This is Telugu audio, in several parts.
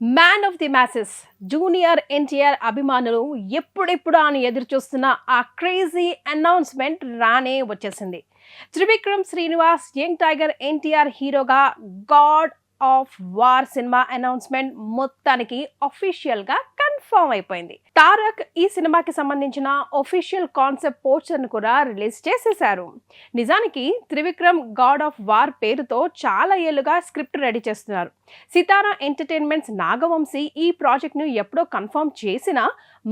Man of the masses junior NTR అభిమానులు ఎప్పుడెప్పుడు అని ఎదురు చూస్తున్న ఆ క్రేజీ అనౌన్స్మెంట్ రానే వచ్చేసింది. త్రివిక్రమ్ శ్రీనివాస్ యంగ్ టైగర్ ఎన్టీఆర్ హీరోగా God of war cinema announcement మొత్తానికి అఫీషియల్ గా కన్ఫర్మ్ అయిపోయింది. తారక్ ఈ సినిమాకి సంబంధించిన అఫీషియల్ కాన్సెప్ట్ పోస్టర్ ను కూడా రిలీజ్ చేసేశారు. నిజానికి త్రివిక్రమ్ గాడ్ ఆఫ్ వార్ పేరుతో చాలా ఏళ్లుగా స్క్రిప్ట్ రెడీ చేస్తున్నారు. సితారా ఎంటర్టైన్మెంట్స్ నాగవంశీ ఈ ప్రాజెక్ట్ ను ఎప్పుడో కన్ఫర్మ్ చేసినా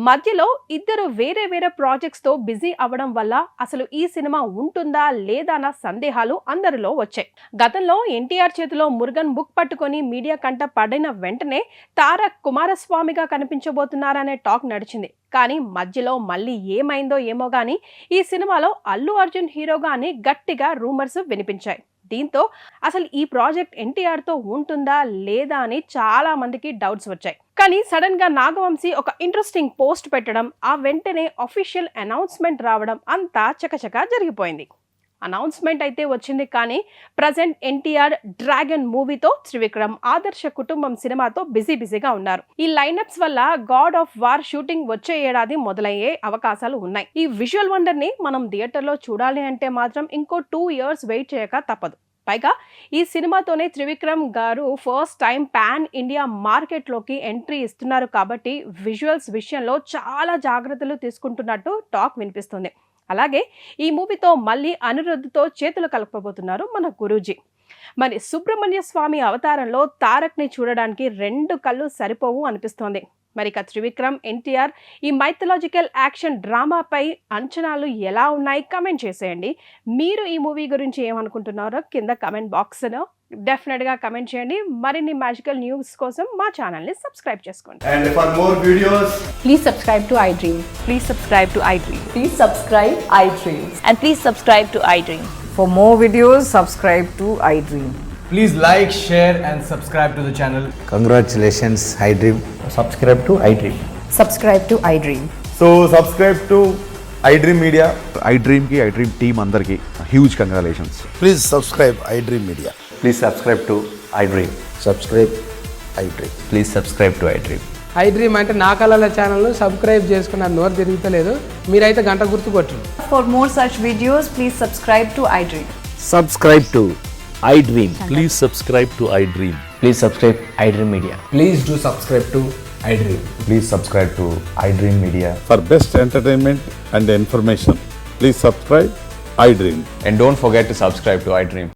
మధ్యలో ఇద్దరు వేరే వేరే ప్రాజెక్ట్స్ తో బిజీ అవ్వడం వల్ల అసలు ఈ సినిమా ఉంటుందా లేదా అన్న సందేహాలు అందరిలో వచ్చాయి. గతంలో ఎన్టీఆర్ చేతిలో మురుగన్ బుక్ పట్టుకొని మీడియా కంట పడిన వెంటనే తారక్ కుమారస్వామిగా కనిపించబోతున్నారనే టాక్ నడిచింది. కానీ మధ్యలో మళ్ళీ ఏమైందో ఏమో గానీ ఈ సినిమాలో అల్లు అర్జున్ హీరోగా అని గట్టిగా రూమర్స్ వినిపించాయి. దీంతో అసలు ఈ ప్రాజెక్ట్ ఎన్టీఆర్ తో ఉంటుందా లేదా అని చాలా మందికి డౌట్స్ వచ్చాయి. కానీ సడన్ గా నాగవంశీ ఒక ఇంట్రెస్టింగ్ పోస్ట్ పెట్టడం, ఆ వెంటనే అఫీషియల్ అనౌన్స్మెంట్ రావడం అంతా చకచకా జరిగిపోయింది. అనౌన్స్మెంట్ అయితే వచ్చింది, కానీ ప్రజెంట్ ఎన్టీఆర్ డ్రాగన్ మూవీతో త్రివిక్రమ్ ఆదర్శ కుటుంబం సినిమాతో బిజీగా ఉన్నారు. ఈ లైనప్స్ వల్ల గాడ్ ఆఫ్ వార్ షూటింగ్ వచ్చే ఏడాది మొదలయ్యే అవకాశాలు ఉన్నాయి. ఈ విజువల్ వండర్ ని మనం థియేటర్లో చూడాలి అంటే మాత్రం ఇంకో 2 years వెయిట్ చేయక తప్పదు. పైగా ఈ సినిమాతోనే త్రివిక్రమ్ గారు ఫస్ట్ టైం పాన్ ఇండియా మార్కెట్లోకి ఎంట్రీ ఇస్తున్నారు కాబట్టి విజువల్స్ విషయంలో చాలా జాగ్రత్తలు తీసుకుంటున్నట్టు టాక్ వినిపిస్తుంది. అలాగే ఈ మూవీతో మళ్ళీ అనిరుద్ధ్తో చేతులు కలపబోతున్నారు మన గురూజీ. మరి సుబ్రహ్మణ్య స్వామి అవతారంలో తారక్ని చూడడానికి 2 కళ్ళు సరిపోవు అనిపిస్తోంది. మరి త్రివిక్రమ్ ఎన్టీఆర్ ఈ మైథలాజికల్ యాక్షన్ డ్రామాపై అంచనాలు ఎలా ఉన్నాయి కమెంట్ చేసేయండి. మీరు ఈ మూవీ గురించి ఏమనుకుంటున్నారో కింద కమెంట్ బాక్స్లో డెఫినెట్ గా కమెంట్ చేయండి. మరిన్ని మ్యాజికల్ న్యూస్ కోసం మా ఛానల్ ని సబ్స్క్రైబ్ చేసుకోండి. And for more videos, please subscribe to iDream. Please subscribe to iDream. Please subscribe iDream. And please subscribe to iDream. For more videos, subscribe to iDream. please like, share and subscribe to the channel. Congratulations, iDream. Subscribe to iDream. Subscribe to iDream. So subscribe to iDream Media. iDream ki iDream team andarki huge congratulations. Please subscribe iDream Media. Please subscribe to iDream. Subscribe iDream. Please subscribe to iDream. iDream అంటే నా కళల ఛానల్ సబ్స్క్రైబ్ చేసుకున్న నోరు తిరుగుతలేదు, మీరైతే గంట గుర్తు కొట్టండి. For more such videos, please subscribe to iDream. Subscribe to iDream. Please subscribe to iDream. Please subscribe iDream Media. Please do subscribe to iDream. Please subscribe to iDream Media. For best entertainment and information, please subscribe iDream. And don't forget to subscribe to iDream.